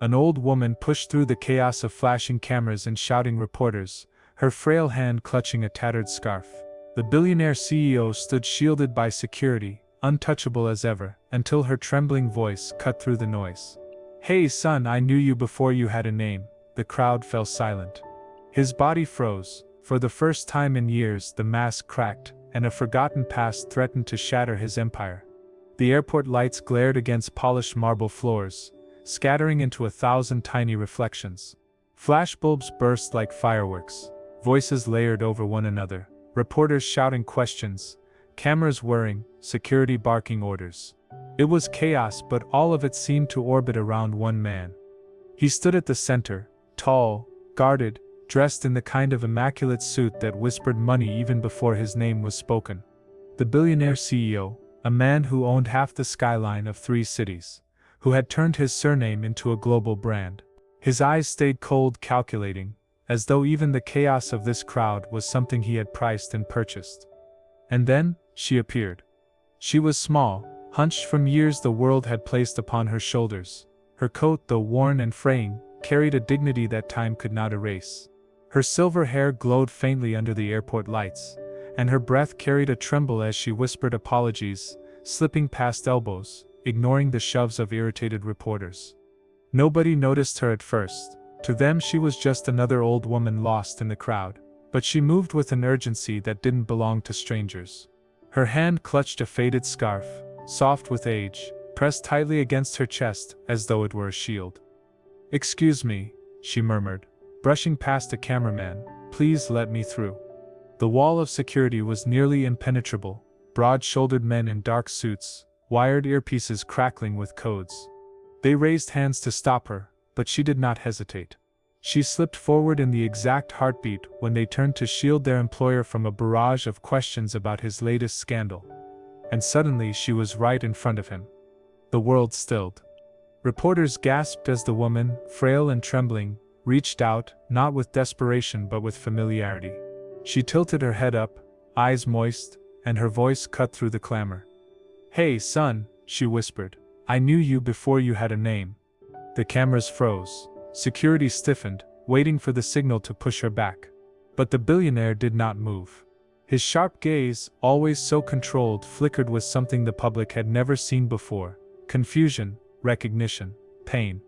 An old woman pushed through the chaos of flashing cameras and shouting reporters, her frail hand clutching a tattered scarf. The billionaire CEO stood shielded by security, untouchable as ever, until her trembling voice cut through the noise. "Hey son, I knew you before you had a name." The crowd fell silent. His body froze. For the first time in years, the mask cracked, and a forgotten past threatened to shatter his empire. The airport lights glared against polished marble floors, scattering into 1,000 tiny reflections. Flashbulbs burst like fireworks, voices layered over one another, reporters shouting questions, cameras whirring, security barking orders. It was chaos, but all of it seemed to orbit around one man. He stood at the center, tall, guarded, dressed in the kind of immaculate suit that whispered money even before his name was spoken. The billionaire CEO, a man who owned half the skyline of 3 cities, who had turned his surname into a global brand. His eyes stayed cold, calculating, as though even the chaos of this crowd was something he had priced and purchased. And then, she appeared. She was small, hunched from years the world had placed upon her shoulders. Her coat, though worn and fraying, carried a dignity that time could not erase. Her silver hair glowed faintly under the airport lights, and her breath carried a tremble as she whispered apologies, slipping past elbows, ignoring the shoves of irritated reporters. Nobody noticed her at first. To them she was just another old woman lost in the crowd, but she moved with an urgency that didn't belong to strangers. Her hand clutched a faded scarf, soft with age, pressed tightly against her chest as though it were a shield. "Excuse me," she murmured, brushing past a cameraman, "please let me through." The wall of security was nearly impenetrable, broad-shouldered men in dark suits, wired earpieces crackling with codes. They raised hands to stop her, but she did not hesitate. She slipped forward in the exact heartbeat when they turned to shield their employer from a barrage of questions about his latest scandal. And suddenly she was right in front of him. The world stilled. Reporters gasped as the woman, frail and trembling, reached out, not with desperation but with familiarity. She tilted her head up, eyes moist, and her voice cut through the clamor. "Hey, son," she whispered. "I knew you before you had a name." The cameras froze. Security stiffened, waiting for the signal to push her back. But the billionaire did not move. His sharp gaze, always so controlled, flickered with something the public had never seen before: confusion, recognition, pain.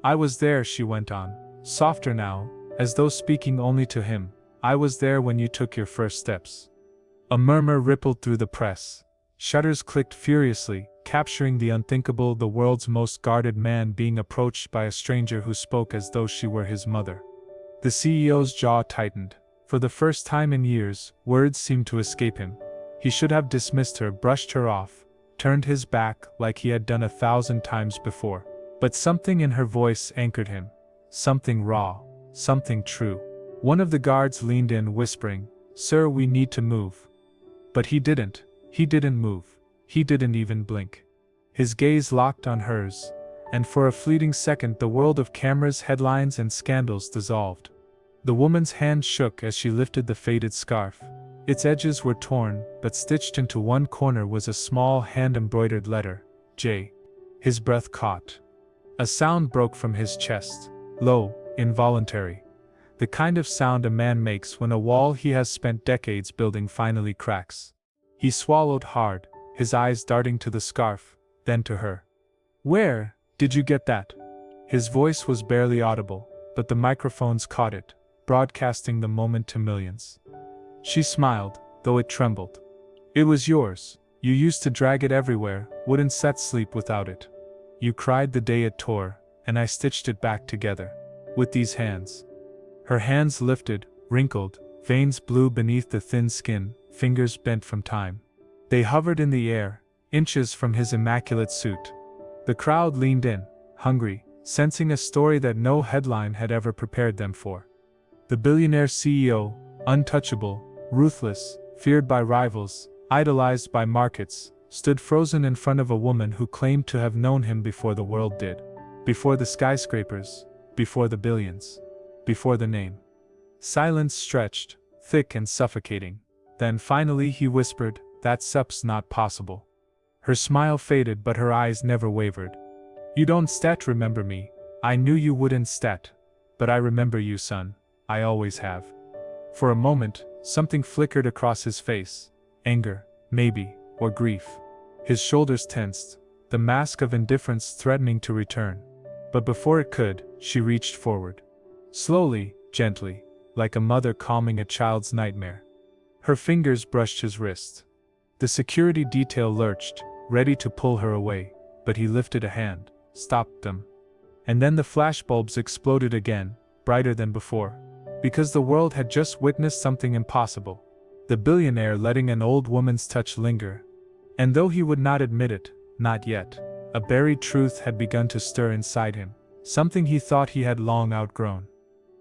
"I was there," she went on, softer now, as though speaking only to him. "I was there when you took your first steps." A murmur rippled through the press. Shutters clicked furiously, capturing the unthinkable, the world's most guarded man being approached by a stranger who spoke as though she were his mother. The CEO's jaw tightened. For the first time in years, words seemed to escape him. He should have dismissed her, brushed her off, turned his back like he had done 1,000 times before. But something in her voice anchored him. Something raw, something true. One of the guards leaned in, whispering, "Sir, we need to move." But he didn't. He didn't move. He didn't even blink. His gaze locked on hers, and for a fleeting second the world of cameras, headlines, and scandals dissolved. The woman's hand shook as she lifted the faded scarf. Its edges were torn, but stitched into one corner was a small hand-embroidered letter, J. His breath caught. A sound broke from his chest, low, involuntary. The kind of sound a man makes when a wall he has spent decades building finally cracks. He swallowed hard, his eyes darting to the scarf, then to her. "Where did you get that?" His voice was barely audible, but the microphones caught it, broadcasting the moment to millions. She smiled, though it trembled. "It was yours. You used to drag it everywhere, wouldn't set sleep without it. You cried the day it tore, and I stitched it back together. With these hands." Her hands lifted, wrinkled, veins blue beneath the thin skin, fingers bent from time. They hovered in the air, inches from his immaculate suit. The crowd leaned in, hungry, sensing a story that no headline had ever prepared them for. The billionaire CEO, untouchable, ruthless, feared by rivals, idolized by markets, stood frozen in front of a woman who claimed to have known him before the world did. Before the skyscrapers, before the billions, before the name. Silence stretched, thick and suffocating. Then finally he whispered, "That's not possible." Her smile faded but her eyes never wavered. "You don't remember me. I knew you wouldn't stat. But I remember you, son. I always have. For a moment, something flickered across his face. Anger, maybe, or grief. His shoulders tensed, the mask of indifference threatening to return. But before it could, she reached forward. Slowly, gently, like a mother calming a child's nightmare. Her fingers brushed his wrist. The security detail lurched, ready to pull her away, but he lifted a hand, stopped them. And then the flashbulbs exploded again, brighter than before. Because the world had just witnessed something impossible. The billionaire letting an old woman's touch linger. And though he would not admit it, not yet, a buried truth had begun to stir inside him, something he thought he had long outgrown.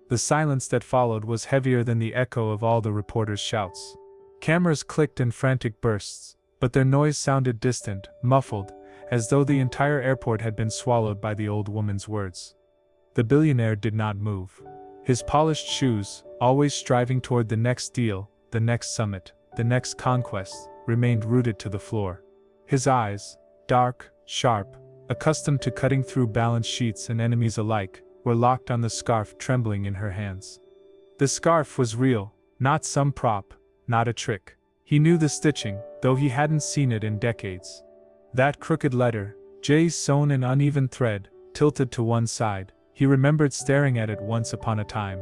The silence that followed was heavier than the echo of all the reporters' shouts. Cameras clicked in frantic bursts, but their noise sounded distant, muffled, as though the entire airport had been swallowed by the old woman's words. The billionaire did not move. His polished shoes, always striving toward the next deal, the next summit, the next conquest, remained rooted to the floor. His eyes, dark, sharp, accustomed to cutting through balance sheets and enemies alike, were locked on the scarf trembling in her hands. The scarf was real, not some prop, not a trick. He knew the stitching, though he hadn't seen it in decades. That crooked letter, J sewn in uneven thread, tilted to one side, he remembered staring at it once upon a time.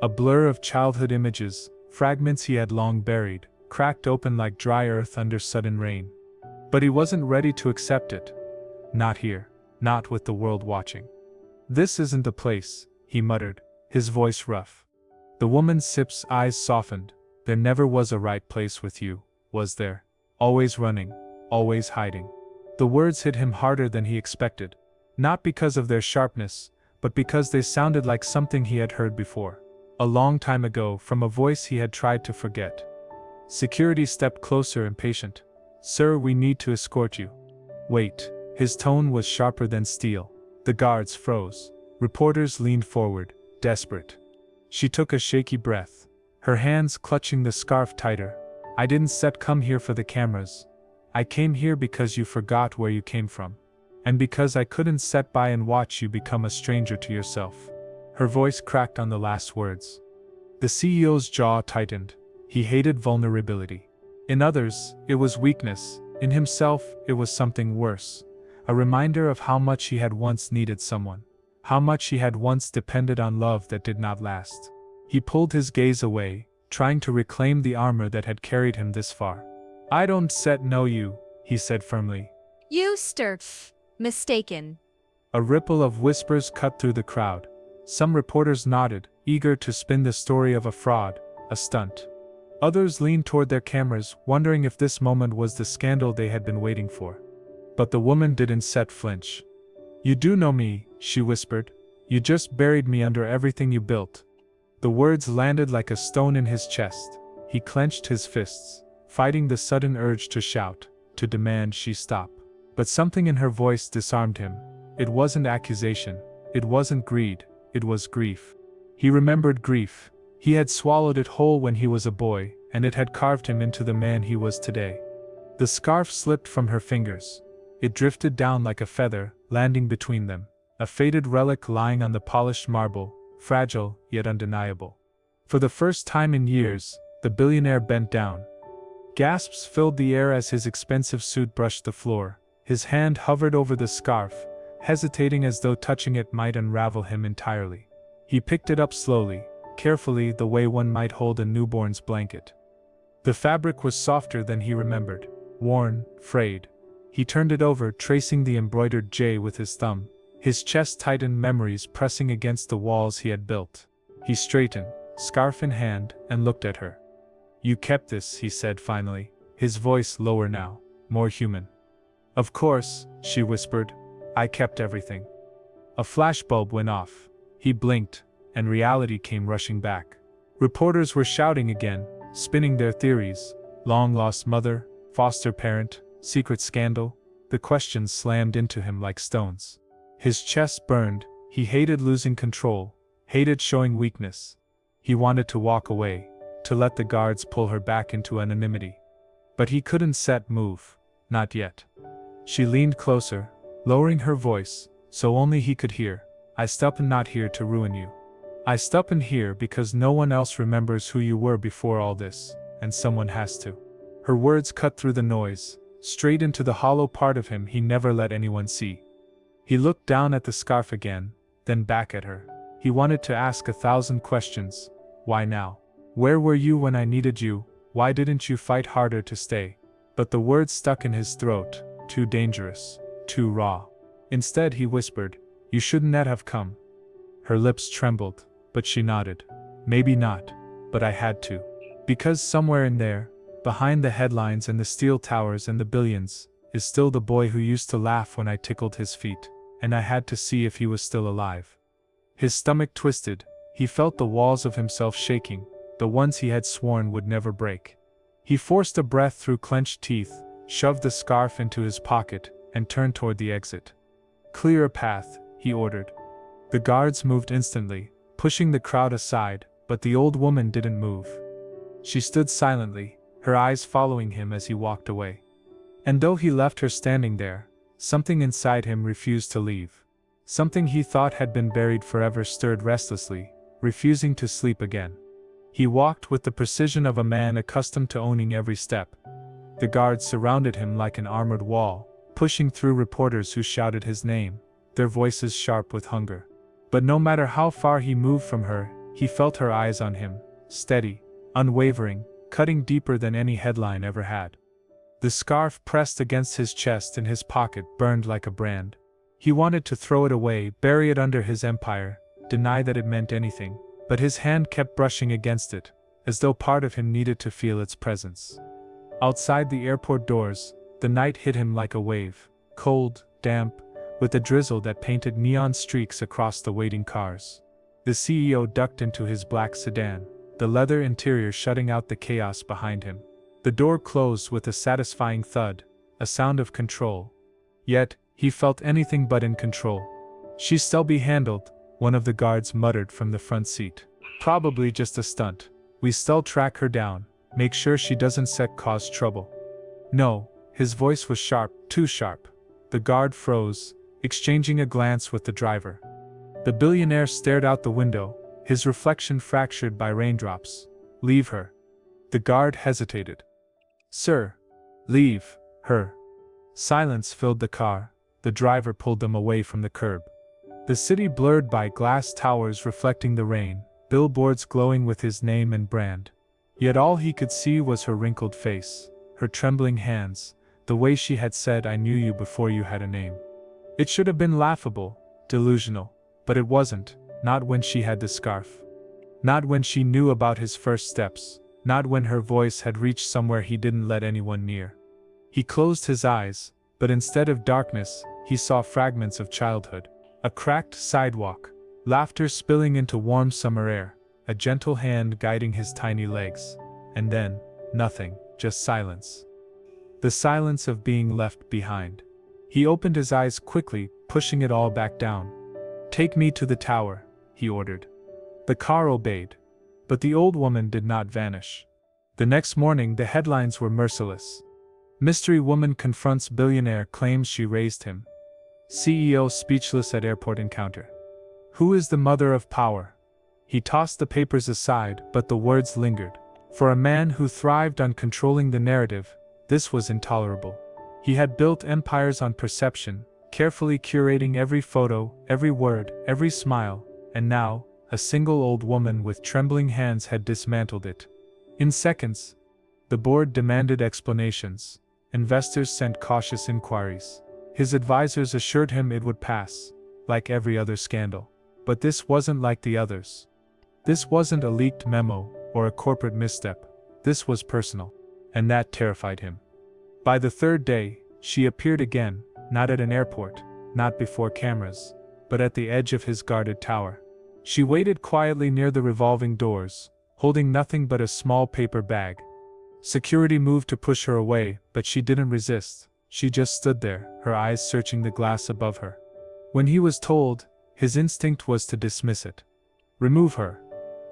A blur of childhood images, fragments he had long buried, cracked open like dry earth under sudden rain. But he wasn't ready to accept it. Not here, not with the world watching. This isn't the place, he muttered, his voice rough. The woman's Sip's eyes softened. There never was a right place with you, was there? Always running, always hiding. The words hit him harder than he expected, not because of their sharpness, but because they sounded like something he had heard before. A long time ago, from a voice he had tried to forget. Security stepped closer, impatient. Sir, we need to escort you. Wait. His tone was sharper than steel. The guards froze. Reporters leaned forward, desperate. She took a shaky breath, her hands clutching the scarf tighter. I didn't come here for the cameras. I came here because you forgot where you came from. And because I couldn't sit by and watch you become a stranger to yourself. Her voice cracked on the last words. The CEO's jaw tightened. He hated vulnerability. In others, it was weakness. In himself, it was something worse. A reminder of how much he had once needed someone. How much he had once depended on love that did not last. He pulled his gaze away, trying to reclaim the armor that had carried him this far. I don't know you, he said firmly. You mistaken. A ripple of whispers cut through the crowd. Some reporters nodded, eager to spin the story of a fraud, a stunt. Others leaned toward their cameras, wondering if this moment was the scandal they had been waiting for. But the woman didn't flinch. You do know me, she whispered. You just buried me under everything you built. The words landed like a stone in his chest. He clenched his fists, fighting the sudden urge to shout, to demand she stop. But something in her voice disarmed him. It wasn't accusation. It wasn't greed. It was grief. He remembered grief. He had swallowed it whole when he was a boy, and it had carved him into the man he was today. The scarf slipped from her fingers. It drifted down like a feather, landing between them, a faded relic lying on the polished marble, fragile yet undeniable. For the first time in years, the billionaire bent down. Gasps filled the air as his expensive suit brushed the floor. His hand hovered over the scarf, hesitating as though touching it might unravel him entirely. He picked it up slowly, carefully, the way one might hold a newborn's blanket. The fabric was softer than he remembered, worn, frayed. He turned it over, tracing the embroidered J with his thumb. His chest tightened, memories pressing against the walls he had built. He straightened, scarf in hand, and looked at her. You kept this, he said finally, his voice lower now, more human. Of course, she whispered. I kept everything. A flashbulb went off. He blinked, and reality came rushing back. Reporters were shouting again, spinning their theories. Long-lost mother, foster parent, secret scandal. The questions slammed into him like stones. His chest burned. He hated losing control, hated showing weakness. He wanted to walk away, to let the guards pull her back into anonymity. But he couldn't move. Not yet. She leaned closer, lowering her voice, so only he could hear. I stepped in not here to ruin you. I stepped in here because no one else remembers who you were before all this, and someone has to. Her words cut through the noise, straight into the hollow part of him he never let anyone see. He looked down at the scarf again, then back at her. He wanted to ask 1,000 questions. Why now? Where were you when I needed you? Why didn't you fight harder to stay? But the words stuck in his throat, too dangerous, too raw. Instead he whispered, "You shouldn't have come." Her lips trembled, but she nodded. Maybe not, but I had to. Because somewhere in there, behind the headlines and the steel towers and the billions, is still the boy who used to laugh when I tickled his feet, and I had to see if he was still alive. His stomach twisted, he felt the walls of himself shaking, the ones he had sworn would never break. He forced a breath through clenched teeth, shoved the scarf into his pocket, and turned toward the exit. "Clear a path," he ordered. The guards moved instantly, pushing the crowd aside, but the old woman didn't move. She stood silently, her eyes following him as he walked away. And though he left her standing there, something inside him refused to leave. Something he thought had been buried forever stirred restlessly, refusing to sleep again. He walked with the precision of a man accustomed to owning every step. The guards surrounded him like an armored wall, pushing through reporters who shouted his name, their voices sharp with hunger. But no matter how far he moved from her, he felt her eyes on him, steady, unwavering, cutting deeper than any headline ever had. The scarf pressed against his chest in his pocket burned like a brand. He wanted to throw it away, bury it under his empire, deny that it meant anything, but his hand kept brushing against it, as though part of him needed to feel its presence. Outside the airport doors, the night hit him like a wave, cold, damp, with a drizzle that painted neon streaks across the waiting cars. The CEO ducked into his black sedan, the leather interior shutting out the chaos behind him. The door closed with a satisfying thud, a sound of control. Yet, he felt anything but in control. "She'll still be handled," one of the guards muttered from the front seat. "Probably just a stunt. We still track her down, make sure she doesn't cause trouble." "No," his voice was sharp, too sharp. The guard froze, exchanging a glance with the driver. The billionaire stared out the window, his reflection fractured by raindrops. "Leave her." The guard hesitated. "Sir." "Leave her." Silence filled the car. The driver pulled them away from the curb. The city blurred by glass towers reflecting the rain, billboards glowing with his name and brand. Yet all he could see was her wrinkled face, her trembling hands, the way she had said, "I knew you before you had a name." It should have been laughable, delusional, but it wasn't, not when she had the scarf. Not when she knew about his first steps, not when her voice had reached somewhere he didn't let anyone near. He closed his eyes, but instead of darkness, he saw fragments of childhood. A cracked sidewalk, laughter spilling into warm summer air, a gentle hand guiding his tiny legs. And then, nothing, just silence. The silence of being left behind. He opened his eyes quickly, pushing it all back down. "Take me to the tower," he ordered. The car obeyed. But the old woman did not vanish. The next morning the headlines were merciless. Mystery woman confronts billionaire, claims she raised him. CEO speechless at airport encounter. Who is the mother of power? He tossed the papers aside, but the words lingered. For a man who thrived on controlling the narrative, this was intolerable. He had built empires on perception, carefully curating every photo, every word, every smile, and now, a single old woman with trembling hands had dismantled it. In seconds, the board demanded explanations. Investors sent cautious inquiries. His advisors assured him it would pass, like every other scandal. But this wasn't like the others. This wasn't a leaked memo or a corporate misstep. This was personal. And that terrified him. By the third day, she appeared again, not at an airport, not before cameras, but at the edge of his guarded tower. She waited quietly near the revolving doors, holding nothing but a small paper bag. Security moved to push her away, but she didn't resist. She just stood there, her eyes searching the glass above her. When he was told, his instinct was to dismiss it. Remove her.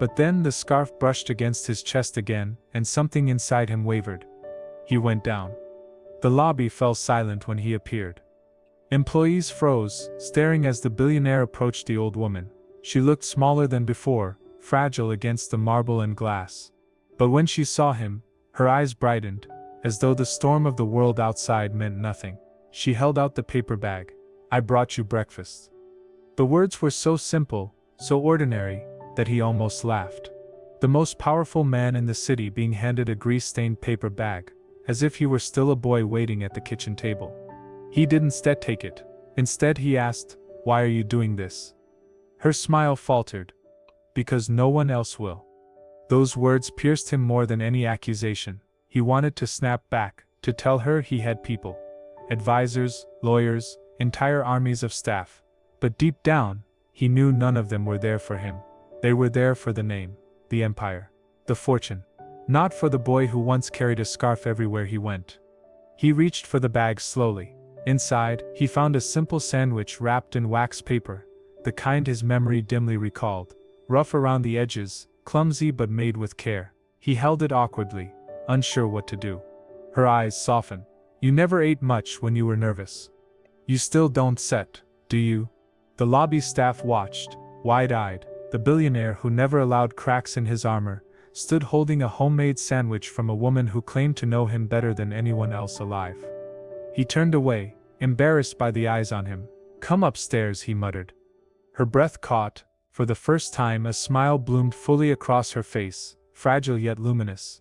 But then the scarf brushed against his chest again, and something inside him wavered. He went down. The lobby fell silent when he appeared. Employees froze, staring as the billionaire approached the old woman. She looked smaller than before, fragile against the marble and glass. But when she saw him, her eyes brightened, as though the storm of the world outside meant nothing. She held out the paper bag. "I brought you breakfast." The words were so simple, so ordinary, that he almost laughed. The most powerful man in the city being handed a grease-stained paper bag, as if he were still a boy waiting at the kitchen table. He didn't take it. Instead he asked, "Why are you doing this?" Her smile faltered. "Because no one else will." Those words pierced him more than any accusation. He wanted to snap back, to tell her he had people. Advisors, lawyers, entire armies of staff. But deep down, he knew none of them were there for him. They were there for the name, the empire, the fortune. Not for the boy who once carried a scarf everywhere he went. He reached for the bag slowly. Inside, he found a simple sandwich wrapped in wax paper, the kind his memory dimly recalled. Rough around the edges, clumsy but made with care. He held it awkwardly, unsure what to do. Her eyes softened. "You never ate much when you were nervous. You still don't set, do you?" The lobby staff watched, wide-eyed. The billionaire, who never allowed cracks in his armor, stood holding a homemade sandwich from a woman who claimed to know him better than anyone else alive. He turned away, embarrassed by the eyes on him. "Come upstairs," he muttered. Her breath caught. For the first time a smile bloomed fully across her face, fragile yet luminous.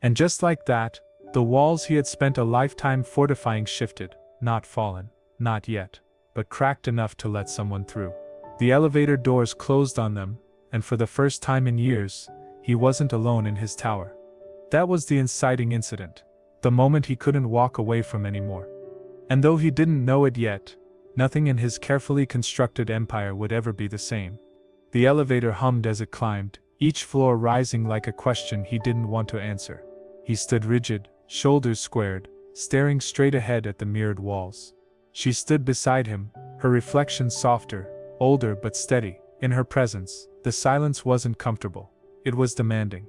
And just like that, the walls he had spent a lifetime fortifying shifted, not fallen, not yet, but cracked enough to let someone through. The elevator doors closed on them, and for the first time in years, he wasn't alone in his tower. That was the inciting incident, the moment he couldn't walk away from anymore. And though he didn't know it yet, nothing in his carefully constructed empire would ever be the same. The elevator hummed as it climbed, each floor rising like a question he didn't want to answer. He stood rigid, shoulders squared, staring straight ahead at the mirrored walls. She stood beside him, her reflection softer, older but steady. In her presence, the silence wasn't comfortable. It was demanding.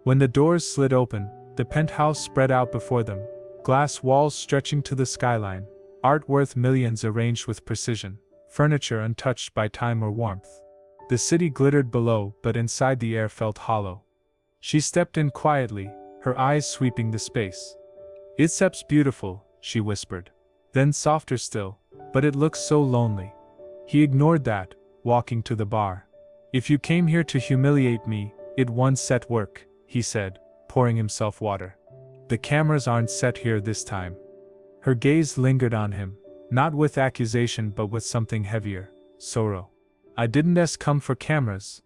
When the doors slid open, the penthouse spread out before them, glass walls stretching to the skyline, art worth millions arranged with precision, furniture untouched by time or warmth. The city glittered below, but inside the air felt hollow. She stepped in quietly, her eyes sweeping the space. "It's beautiful," she whispered. Then softer still, "but it looks so lonely." He ignored that, walking to the bar. "If you came here to humiliate me, it won't set work," he said, pouring himself water. "The cameras aren't set here this time." Her gaze lingered on him, not with accusation but with something heavier, sorrow. "I didn't come for cameras.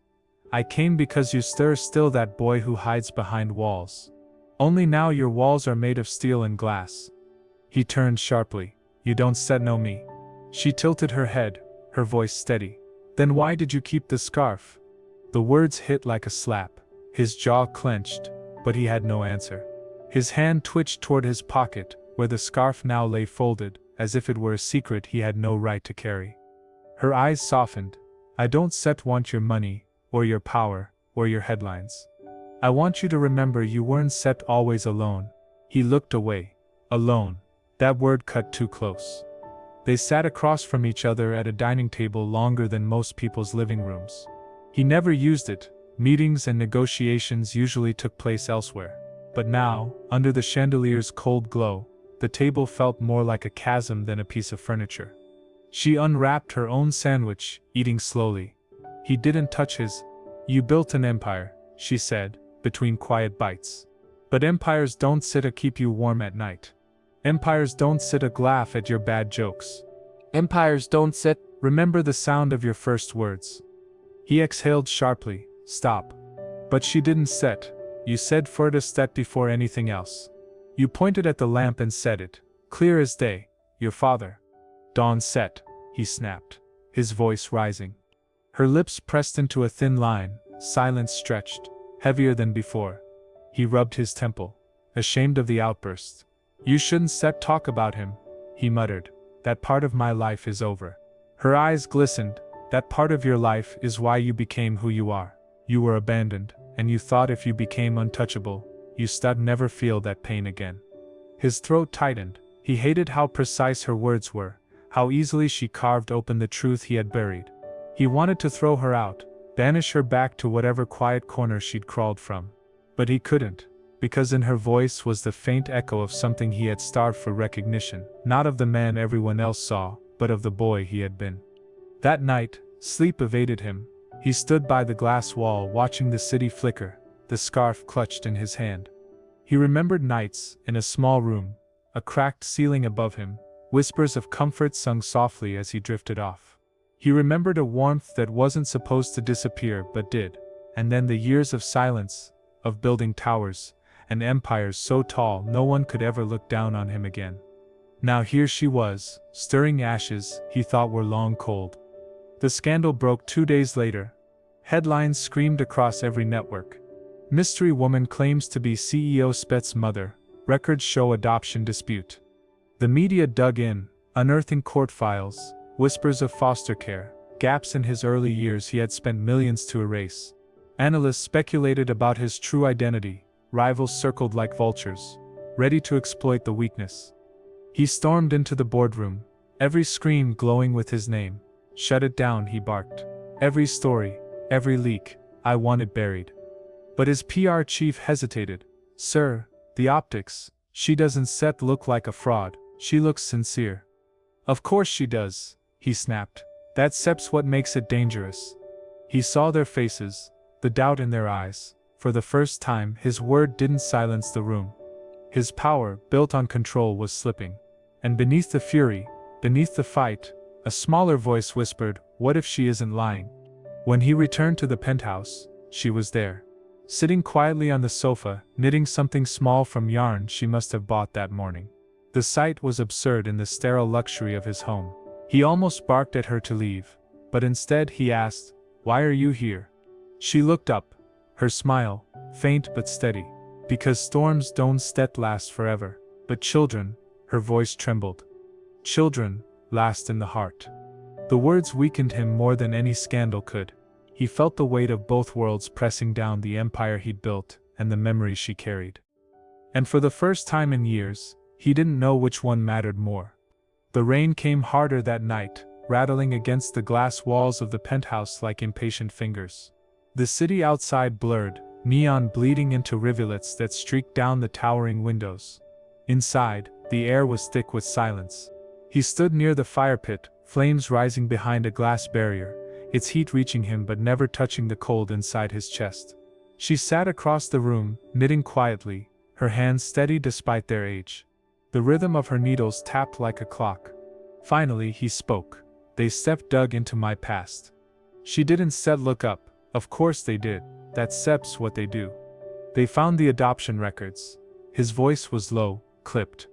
I came because you still that boy who hides behind walls. Only now your walls are made of steel and glass." He turned sharply. "You don't know me." She tilted her head, her voice steady. "Then why did you keep the scarf?" The words hit like a slap. His jaw clenched, but he had no answer. His hand twitched toward his pocket, where the scarf now lay folded, as if it were a secret he had no right to carry. Her eyes softened. "I don't want your money, or your power, or your headlines. I want you to remember you weren't always alone." He looked away. Alone. That word cut too close. They sat across from each other at a dining table longer than most people's living rooms. He never used it. Meetings and negotiations usually took place elsewhere. But now, under the chandelier's cold glow, the table felt more like a chasm than a piece of furniture. She unwrapped her own sandwich, eating slowly. He didn't touch his. "You built an empire," she said, between quiet bites. "But empires don't keep you warm at night. Empires don't laugh at your bad jokes. Empires don't remember the sound of your first words." He exhaled sharply. "Stop." But she didn't "You said first before anything else. You pointed at the lamp and said it, clear as day, your father." "Dawn set," he snapped, his voice rising. Her lips pressed into a thin line, silence stretched, heavier than before. He rubbed his temple, ashamed of the outburst. "You shouldn't talk about him," he muttered. "That part of my life is over." Her eyes glistened. "That part of your life is why you became who you are. You were abandoned, and you thought if you became untouchable, you'd never feel that pain again." His throat tightened. He hated how precise her words were, how easily she carved open the truth he had buried. He wanted to throw her out, banish her back to whatever quiet corner she'd crawled from. But he couldn't, because in her voice was the faint echo of something he had starved for recognition, not of the man everyone else saw, but of the boy he had been. That night, sleep evaded him. He stood by the glass wall watching the city flicker, the scarf clutched in his hand. He remembered nights, in a small room, a cracked ceiling above him, whispers of comfort sung softly as he drifted off. He remembered a warmth that wasn't supposed to disappear but did, and then the years of silence, of building towers, and empires so tall no one could ever look down on him again. Now here she was, stirring ashes he thought were long cold. The scandal broke 2 days later. Headlines screamed across every network. Mystery woman claims to be CEO Spet's mother, records show adoption dispute. The media dug in, unearthing court files, whispers of foster care, gaps in his early years he had spent millions to erase. Analysts speculated about his true identity, rivals circled like vultures, ready to exploit the weakness. He stormed into the boardroom, every screen glowing with his name. "Shut it down," he barked. "Every story, every leak, I want it buried." But his PR chief hesitated. "Sir, the optics, she doesn't look like a fraud, she looks sincere." "Of course she does," he snapped. "That's what makes it dangerous." He saw their faces, the doubt in their eyes. For the first time, his word didn't silence the room. His power, built on control, was slipping. And beneath the fury, beneath the fight, a smaller voice whispered, "What if she isn't lying?" When he returned to the penthouse, she was there. Sitting quietly on the sofa, knitting something small from yarn she must have bought that morning. The sight was absurd in the sterile luxury of his home. He almost barked at her to leave, but instead he asked, "Why are you here?" She looked up, her smile, faint but steady. "Because storms don't last forever, but children," her voice trembled. "Children last in the heart." The words weakened him more than any scandal could. He felt the weight of both worlds pressing down the empire he'd built, and the memories she carried. And for the first time in years, he didn't know which one mattered more. The rain came harder that night, rattling against the glass walls of the penthouse like impatient fingers. The city outside blurred, neon bleeding into rivulets that streaked down the towering windows. Inside, the air was thick with silence. He stood near the fire pit, flames rising behind a glass barrier, its heat reaching him but never touching the cold inside his chest. She sat across the room, knitting quietly, her hands steady despite their age. The rhythm of her needles tapped like a clock. Finally he spoke. "They dug into my past." She didn't look up. "Of course they did. That's what they do. They found the adoption records." His voice was low, clipped.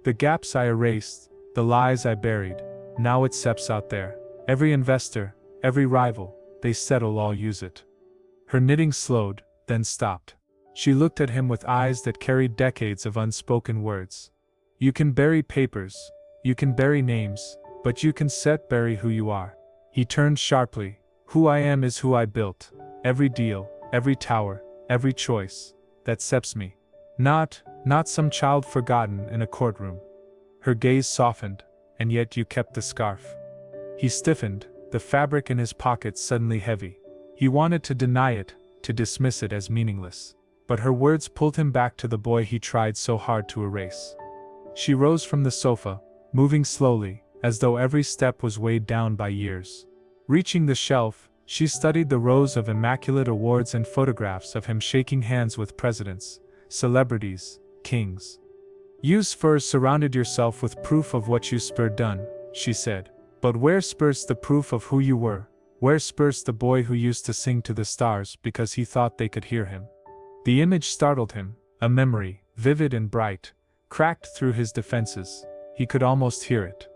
"The gaps I erased, the lies I buried, now it's out there. Every investor, every rival, they'll all use it." Her knitting slowed, then stopped. She looked at him with eyes that carried decades of unspoken words. "You can bury papers, you can bury names, but you can bury who you are." He turned sharply. "Who I am is who I built. Every deal, every tower, every choice, that me. Not some child forgotten in a courtroom." Her gaze softened. "And yet you kept the scarf." He stiffened, the fabric in his pocket suddenly heavy. He wanted to deny it, to dismiss it as meaningless. But her words pulled him back to the boy he tried so hard to erase. She rose from the sofa, moving slowly, as though every step was weighed down by years. Reaching the shelf, she studied the rows of immaculate awards and photographs of him shaking hands with presidents, celebrities, kings. "You surrounded yourself with proof of what you done," she said. "But where's the proof of who you were? Where's the boy who used to sing to the stars because he thought they could hear him?" The image startled him, a memory, vivid and bright, cracked through his defenses. He could almost hear it.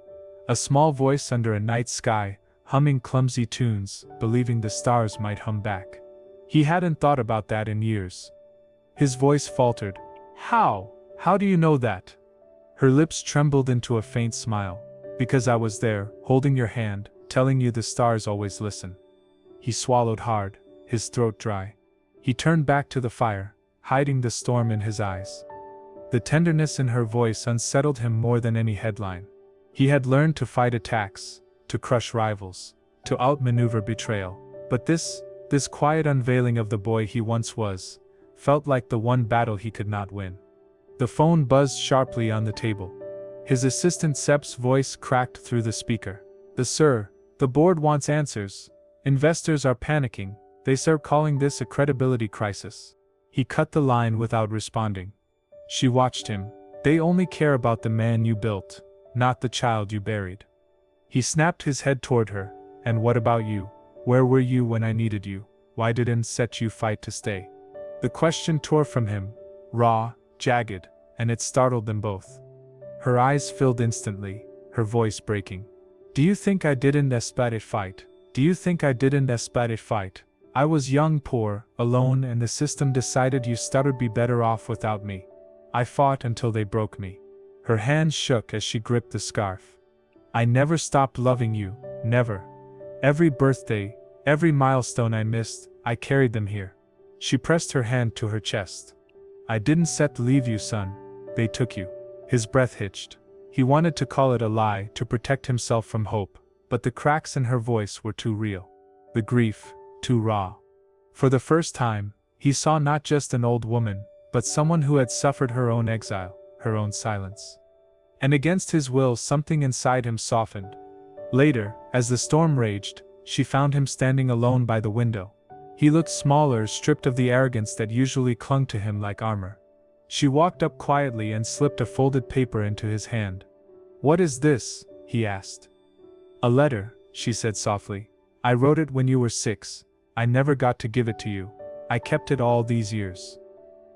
A small voice under a night sky, humming clumsy tunes, believing the stars might hum back. He hadn't thought about that in years. His voice faltered. How do you know that?" Her lips trembled into a faint smile. "Because I was there, holding your hand, telling you the stars always listen." He swallowed hard, his throat dry. He turned back to the fire, hiding the storm in his eyes. The tenderness in her voice unsettled him more than any headline. He had learned to fight attacks, to crush rivals, to outmaneuver betrayal. But this quiet unveiling of the boy he once was, felt like the one battle he could not win. The phone buzzed sharply on the table. His assistant Sep's voice cracked through the speaker. Sir, the board wants answers. Investors are panicking. They are calling this a credibility crisis. He cut the line without responding. She watched him. They only care about the man you built, not the child you buried. He snapped his head toward her. And what about you? Where were you when I needed you? Why didn't set you fight to stay? The question tore from him, raw, jagged, and it startled them both. Her eyes filled instantly, her voice breaking. Do you think I didn't aspire to fight? Do you think I didn't aspire to fight? I was young, poor, alone, and the system decided you started be better off without me. I fought until they broke me. Her hands shook as she gripped the scarf. I never stopped loving you, never. Every birthday, every milestone I missed, I carried them here. She pressed her hand to her chest. I didn't set to leave you, son. They took you. His breath hitched. He wanted to call it a lie to protect himself from hope, but the cracks in her voice were too real. The grief, too raw. For the first time, he saw not just an old woman, but someone who had suffered her own exile, her own silence. And against his will, something inside him softened. Later, as the storm raged, she found him standing alone by the window. He looked smaller, stripped of the arrogance that usually clung to him like armor. She walked up quietly and slipped a folded paper into his hand. What is this? He asked. A letter, she said softly. I wrote it when you were 6. I never got to give it to you. I kept it all these years.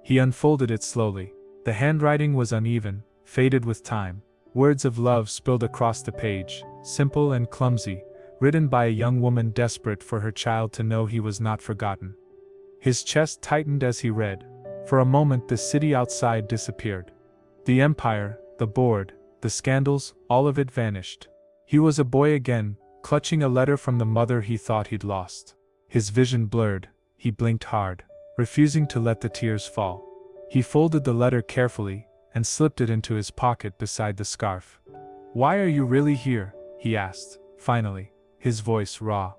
He unfolded it slowly. The handwriting was uneven, faded with time. Words of love spilled across the page, simple and clumsy, written by a young woman desperate for her child to know he was not forgotten. His chest tightened as he read. For a moment the city outside disappeared. The empire, the board, the scandals, all of it vanished. He was a boy again, clutching a letter from the mother he thought he'd lost. His vision blurred, he blinked hard, refusing to let the tears fall. He folded the letter carefully, and slipped it into his pocket beside the scarf. Why are you really here? He asked, finally, his voice raw.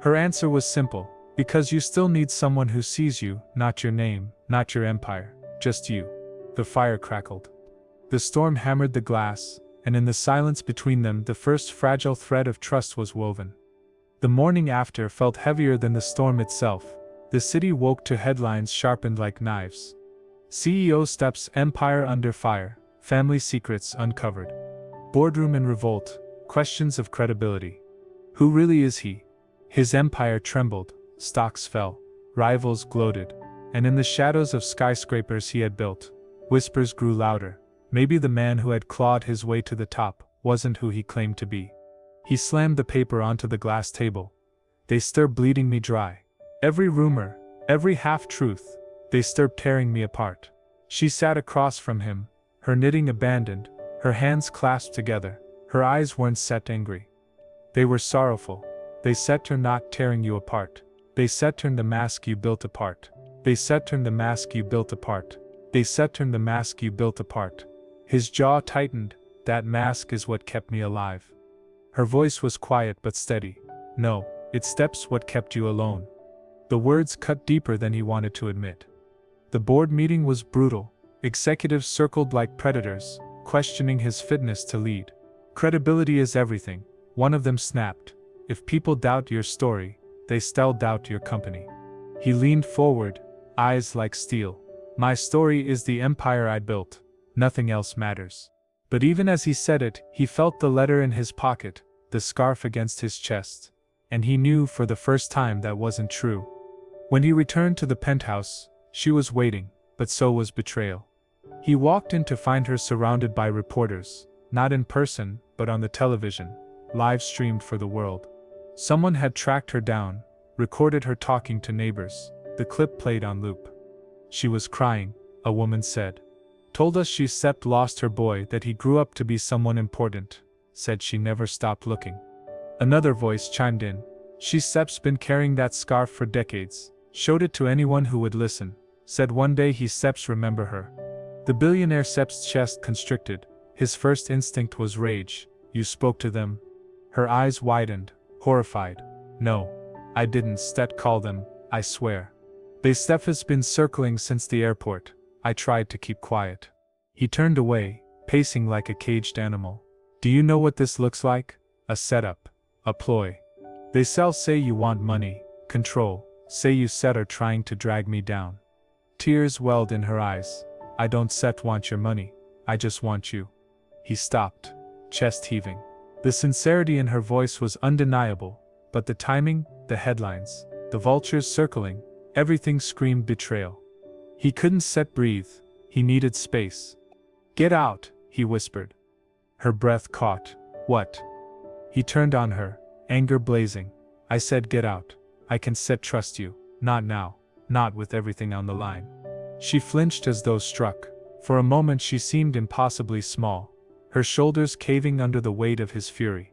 Her answer was simple. Because you still need someone who sees you, not your name, not your empire, just you. The fire crackled. The storm hammered the glass, and in the silence between them the first fragile thread of trust was woven. The morning after felt heavier than the storm itself. The city woke to headlines sharpened like knives. CEO steps empire under fire, family secrets uncovered. Boardroom in revolt, questions of credibility. Who really is he? His empire trembled. Stocks fell, rivals gloated, and in the shadows of skyscrapers he had built, whispers grew louder. Maybe the man who had clawed his way to the top wasn't who he claimed to be. He slammed the paper onto the glass table. They stir bleeding me dry. Every rumor, every half-truth, they stir tearing me apart. She sat across from him, her knitting abandoned, her hands clasped together, her eyes weren't set angry. They were sorrowful. They set her not tearing you apart. They set her the mask you built apart. They set her the mask you built apart. They set her the mask you built apart. His jaw tightened. That mask is what kept me alive. Her voice was quiet but steady. No, it's steps what kept you alone. The words cut deeper than he wanted to admit. The board meeting was brutal. Executives circled like predators, questioning his fitness to lead. Credibility is everything, one of them snapped. If people doubt your story, they still doubt your company. He leaned forward, eyes like steel. My story is the empire I built. Nothing else matters. But even as he said it, he felt the letter in his pocket, the scarf against his chest. And he knew for the first time that wasn't true. When he returned to the penthouse, she was waiting, but so was betrayal. He walked in to find her surrounded by reporters, not in person, but on the television, live streamed for the world. Someone had tracked her down, recorded her talking to neighbors. The clip played on loop. She was crying, a woman said. Told us she lost her boy, that he grew up to be someone important. Said she never stopped looking. Another voice chimed in. Shep's been carrying that scarf for decades. Showed it to anyone who would listen. Said one day Sep's remember her. The billionaire Sep's chest constricted. His first instinct was rage. You spoke to them? Her eyes widened, horrified. No. I didn't. Stet call them, I swear. Steph has been circling since the airport. I tried to keep quiet. He turned away, pacing like a caged animal. Do you know what this looks like? A setup. A ploy. They say you want money, control, say you are trying to drag me down. Tears welled in her eyes. I don't want your money, I just want you. He stopped, chest heaving. The sincerity in her voice was undeniable, but the timing, the headlines, the vultures circling, everything screamed betrayal. He couldn't breathe, he needed space. Get out, he whispered. Her breath caught. What? He turned on her, anger blazing. I said get out. I can trust you. Not now. Not with everything on the line. She flinched as though struck. For a moment she seemed impossibly small, her shoulders caving under the weight of his fury.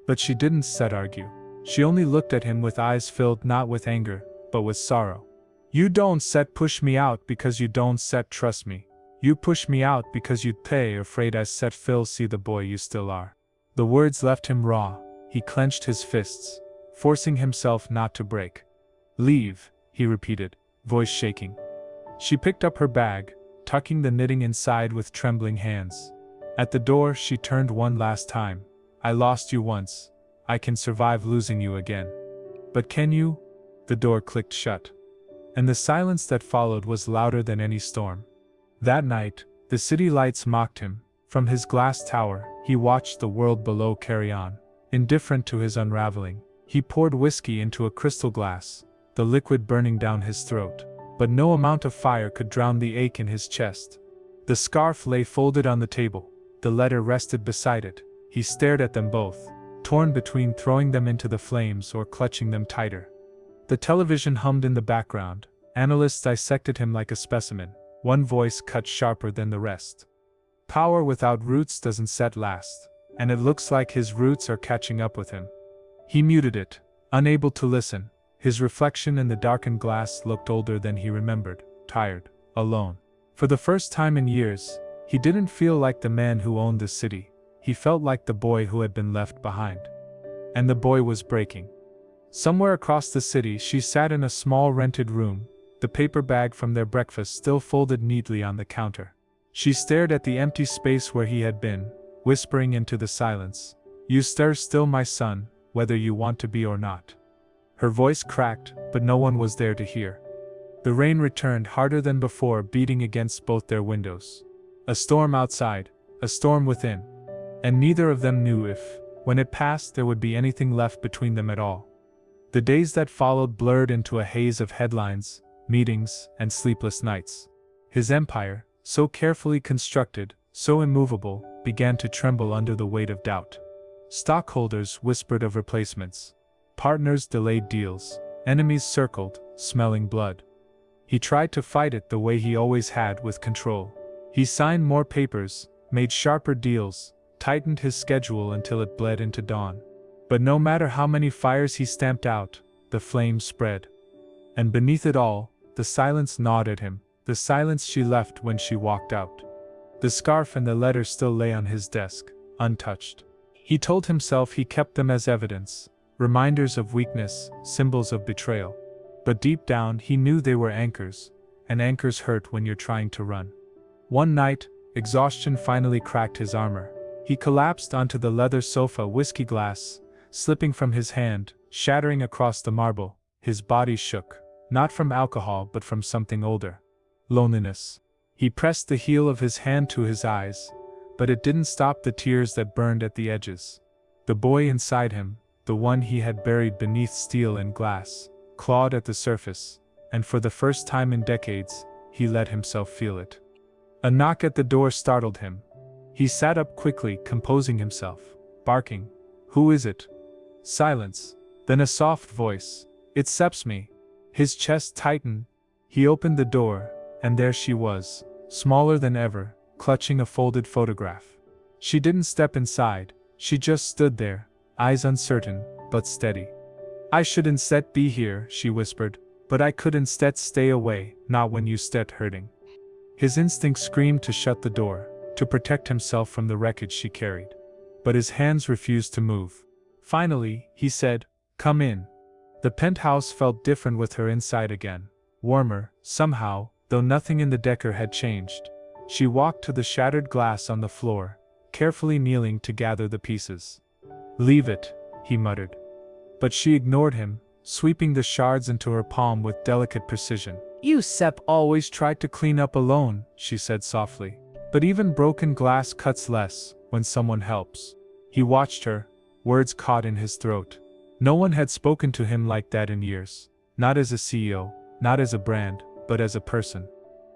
But she didn't argue. She only looked at him with eyes filled not with anger, but with sorrow. You don't push me out because you don't trust me. You push me out because you'd pay afraid I Phil see the boy you still are. The words left him raw. He clenched his fists, forcing himself not to break. Leave, he repeated, voice shaking. She picked up her bag, tucking the knitting inside with trembling hands. At the door she turned one last time. I lost you once. I can survive losing you again. But can you? The door clicked shut. And the silence that followed was louder than any storm. That night, the city lights mocked him. From his glass tower, he watched the world below carry on. Indifferent to his unraveling, he poured whiskey into a crystal glass, the liquid burning down his throat. But no amount of fire could drown the ache in his chest. The scarf lay folded on the table. The letter rested beside it. He stared at them both, torn between throwing them into the flames or clutching them tighter. The television hummed in the background. Analysts dissected him like a specimen. One voice cut sharper than the rest. Power without roots doesn't last, and it looks like his roots are catching up with him. He muted it, unable to listen. His reflection in the darkened glass looked older than he remembered, tired, alone. For the first time in years, he didn't feel like the man who owned the city. He felt like the boy who had been left behind. And the boy was breaking. Somewhere across the city she sat in a small rented room, the paper bag from their breakfast still folded neatly on the counter. She stared at the empty space where he had been, whispering into the silence. You still my son, whether you want to be or not. Her voice cracked, but no one was there to hear. The rain returned harder than before, beating against both their windows. A storm outside, a storm within. And neither of them knew if, when it passed, there would be anything left between them at all. The days that followed blurred into a haze of headlines, meetings, and sleepless nights. His empire, so carefully constructed, so immovable, began to tremble under the weight of doubt. Stockholders whispered of replacements. Partners delayed deals. Enemies circled, smelling blood. He tried to fight it the way he always had, with control. He signed more papers, made sharper deals, tightened his schedule until it bled into dawn. But no matter how many fires he stamped out, the flames spread. And beneath it all, the silence gnawed at him, the silence she left when she walked out. The scarf and the letter still lay on his desk, untouched. He told himself he kept them as evidence, reminders of weakness, symbols of betrayal. But deep down he knew they were anchors, and anchors hurt when you're trying to run. One night, exhaustion finally cracked his armor. He collapsed onto the leather sofa, whiskey glass slipping from his hand, shattering across the marble. His body shook, not from alcohol but from something older. Loneliness. He pressed the heel of his hand to his eyes, but it didn't stop the tears that burned at the edges. The boy inside him, the one he had buried beneath steel and glass, clawed at the surface, and for the first time in decades, he let himself feel it. A knock at the door startled him. He sat up quickly, composing himself, barking, "Who is it?" Silence. Then a soft voice, "It's me." His chest tightened. He opened the door, and there she was, smaller than ever, clutching a folded photograph. She didn't step inside, she just stood there, eyes uncertain, but steady. "I shouldn't be here," she whispered, "but I couldn't stay away, not when you hurting." His instinct screamed to shut the door, to protect himself from the wreckage she carried. but his hands refused to move. Finally, he said, "Come in." The penthouse felt different with her inside again. Warmer, somehow, though nothing in the decor had changed. She walked to the shattered glass on the floor, carefully kneeling to gather the pieces. "Leave it," he muttered. But she ignored him, sweeping the shards into her palm with delicate precision. "You Sepp always tried to clean up alone," she said softly. "But even broken glass cuts less when someone helps." He watched her, words caught in his throat. No one had spoken to him like that in years. Not as a CEO, not as a brand, but as a person.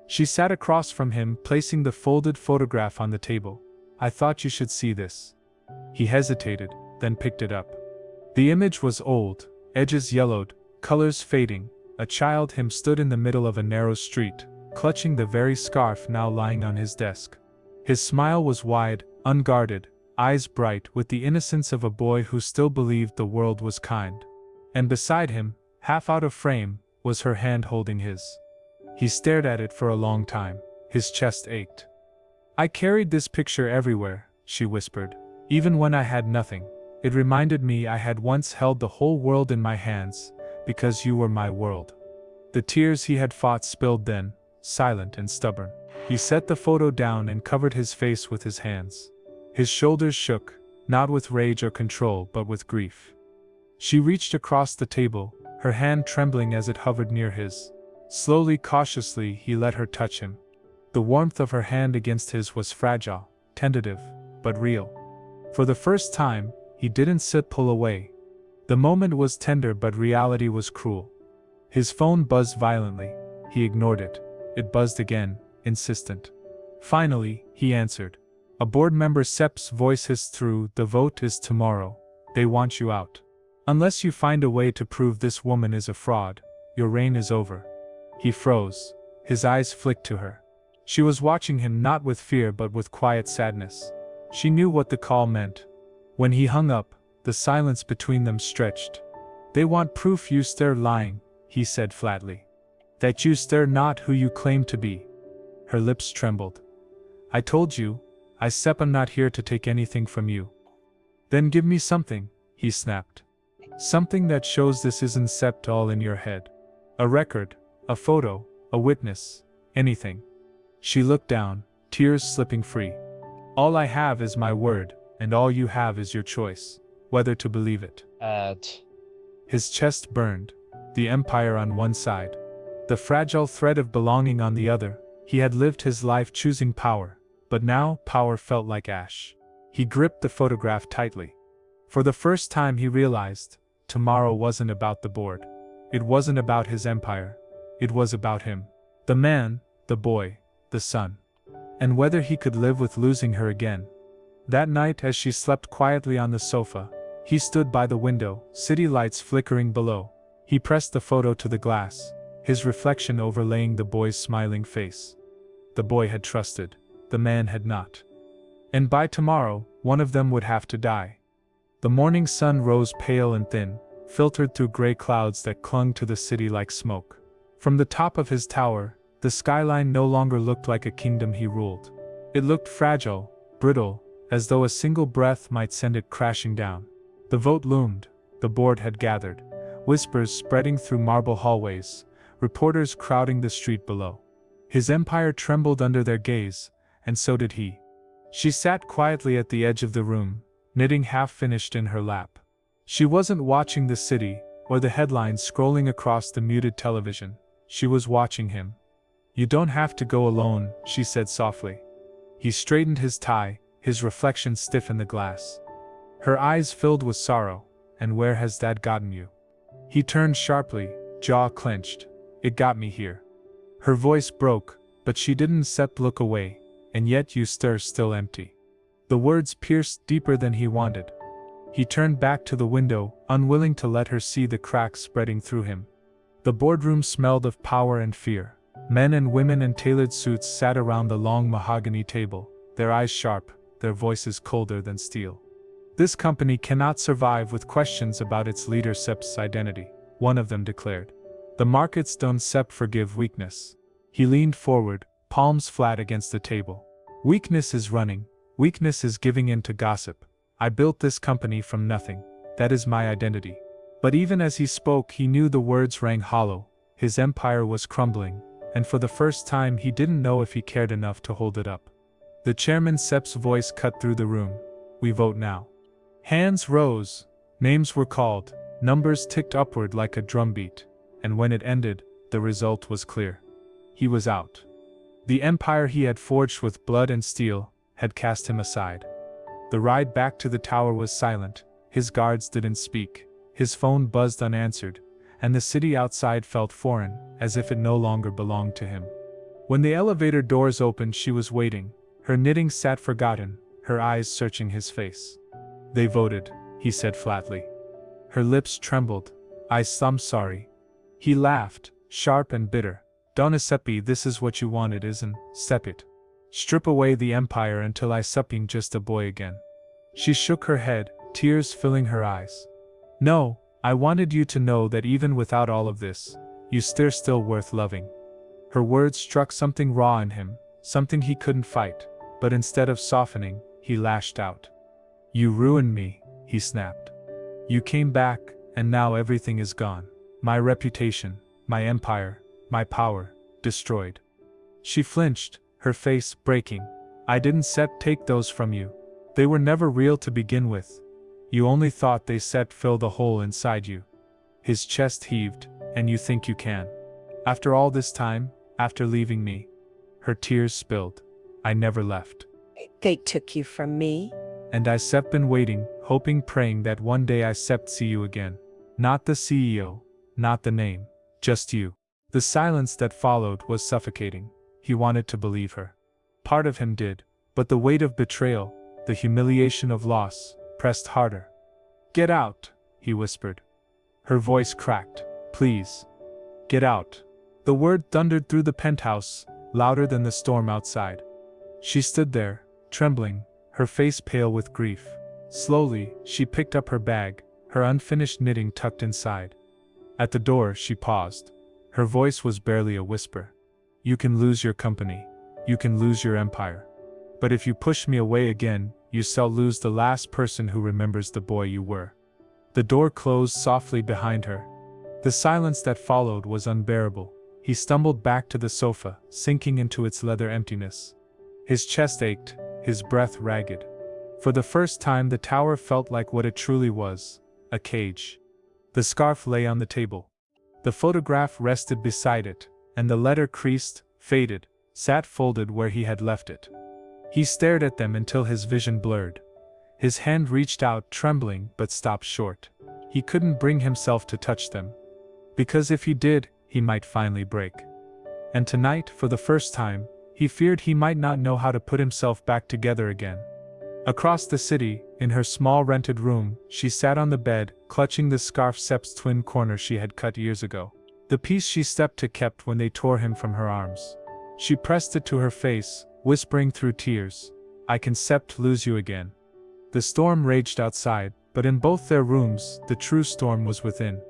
She sat across from him, placing the folded photograph on the table. "I thought you should see this." He hesitated, then picked it up. The image was old, edges yellowed, colors fading. A child him stood in the middle of a narrow street, clutching the very scarf now lying on his desk. His smile was wide, unguarded, eyes bright with the innocence of a boy who still believed the world was kind. And beside him, half out of frame, was her hand holding his. He stared at it for a long time. His chest ached. "I carried this picture everywhere," she whispered. "Even when I had nothing. It reminded me I had once held the whole world in my hands, because you were my world." The tears he had fought spilled then, silent and stubborn. He set the photo down and covered his face with his hands. His shoulders shook, not with rage or control but with grief. She reached across the table, her hand trembling as it hovered near his. Slowly, cautiously, he let her touch him. The warmth of her hand against his was fragile, tentative, but real. For the first time, he didn't pull away. The moment was tender but reality was cruel. His phone buzzed violently. He ignored it. It buzzed again, insistent. Finally, he answered. A board member Sepp's voice hissed through. "The vote is tomorrow. They want you out. Unless you find a way to prove this woman is a fraud, your reign is over." He froze. His eyes flicked to her. She was watching him not with fear but with quiet sadness. She knew what the call meant. When he hung up, the silence between them stretched. "They want proof you stir lying," he said flatly. "That you stir not who you claim to be." Her lips trembled. "I told you, I Sepp am not here to take anything from you." "Then give me something," he snapped. "Something that shows this isn't Sepp all in your head. A record, a photo, a witness, anything." She looked down, tears slipping free. "All I have is my word, and all you have is your choice, whether to believe it." His chest burned, the empire on one side, the fragile thread of belonging on the other. He had lived his life choosing power, but now power felt like ash. He gripped the photograph tightly. For the first time he realized, tomorrow wasn't about the board. It wasn't about his empire. It was about him. The man, the boy, the son. And whether he could live with losing her again. That night as she slept quietly on the sofa, he stood by the window, city lights flickering below. He pressed the photo to the glass, his reflection overlaying the boy's smiling face. The boy had trusted, the man had not. And by tomorrow, one of them would have to die. The morning sun rose pale and thin, filtered through gray clouds that clung to the city like smoke. From the top of his tower, the skyline no longer looked like a kingdom he ruled. It looked fragile, brittle, as though a single breath might send it crashing down. The vote loomed, the board had gathered, whispers spreading through marble hallways, reporters crowding the street below. His empire trembled under their gaze, and so did he. She sat quietly at the edge of the room, knitting half-finished in her lap. She wasn't watching the city, or the headlines scrolling across the muted television. She was watching him. "You don't have to go alone," she said softly. He straightened his tie, his reflection stiff in the glass. Her eyes filled with sorrow. "And where has that gotten you?" He turned sharply, jaw clenched. "It got me here." Her voice broke, but she didn't look away. "And yet you stir still empty." The words pierced deeper than he wanted. He turned back to the window, unwilling to let her see the cracks spreading through him. The boardroom smelled of power and fear. Men and women in tailored suits sat around the long mahogany table, their eyes sharp, their voices colder than steel. "This company cannot survive with questions about its leader Sepp's identity," one of them declared. "The markets don't forgive weakness." He leaned forward, palms flat against the table. "Weakness is running. Weakness is giving in to gossip. I built this company from nothing. That is my identity. But even as he spoke, he knew the words rang hollow. His empire was crumbling, and for the first time he didn't know if he cared enough to hold it up. The chairman Sep's voice cut through the room. We vote now. Hands rose, names were called, numbers ticked upward like a drumbeat, and when it ended, the result was clear. He was out. The empire he had forged with blood and steel had cast him aside. The ride back to the tower was silent, his guards didn't speak, his phone buzzed unanswered, and the city outside felt foreign, as if it no longer belonged to him. When the elevator doors opened, she was waiting, her knitting sat forgotten, her eyes searching his face. They voted, he said flatly. Her lips trembled. I'm sorry. He laughed, sharp and bitter. Don't accept me, this is what you wanted, isn't it? Strip away the empire until I being just a boy again. She shook her head, tears filling her eyes. No, I wanted you to know that even without all of this, you're still worth loving. Her words struck something raw in him, something he couldn't fight, but instead of softening, he lashed out. You ruined me, he snapped. You came back, and now everything is gone. My reputation, my empire, my power, destroyed. She flinched, her face breaking. I didn't take those from you. They were never real to begin with. You only thought they fill the hole inside you. His chest heaved. And you think you can? After all this time, after leaving me? Her tears spilled. I never left. They took you from me? And I been waiting, hoping, praying that one day I see you again. Not the CEO, not the name, just you. The silence that followed was suffocating. He wanted to believe her. Part of him did, but the weight of betrayal, the humiliation of loss, pressed harder. Get out, he whispered. Her voice cracked. Please. Get out. The word thundered through the penthouse, louder than the storm outside. She stood there, trembling, her face pale with grief. Slowly, she picked up her bag, her unfinished knitting tucked inside. At the door, she paused. Her voice was barely a whisper. You can lose your company. You can lose your empire. But if you push me away again, you shall lose the last person who remembers the boy you were. The door closed softly behind her. The silence that followed was unbearable. He stumbled back to the sofa, sinking into its leather emptiness. His chest ached, his breath ragged. For the first time the tower felt like what it truly was, a cage. The scarf lay on the table. The photograph rested beside it, and the letter creased, faded, sat folded where he had left it. He stared at them until his vision blurred. His hand reached out, trembling, but stopped short. He couldn't bring himself to touch them. Because if he did, he might finally break. And tonight, for the first time, he feared he might not know how to put himself back together again. Across the city, in her small rented room, she sat on the bed, clutching the scarf Sep's twin corner she had cut years ago. The piece she kept when they tore him from her arms. She pressed it to her face, whispering through tears, I can lose you again. The storm raged outside, but in both their rooms, the true storm was within.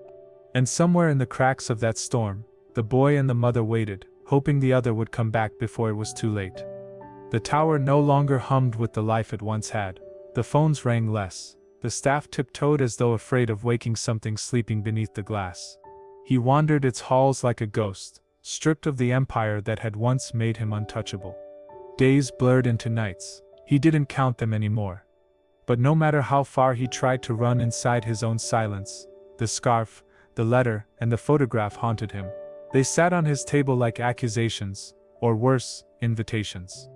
And somewhere in the cracks of that storm, the boy and the mother waited, hoping the other would come back before it was too late. The tower no longer hummed with the life it once had. The phones rang less. The staff tiptoed as though afraid of waking something sleeping beneath the glass. He wandered its halls like a ghost, stripped of the empire that had once made him untouchable. Days blurred into nights. He didn't count them anymore. But no matter how far he tried to run inside his own silence, the scarf, the letter, and the photograph haunted him. They sat on his table like accusations, or worse, invitations.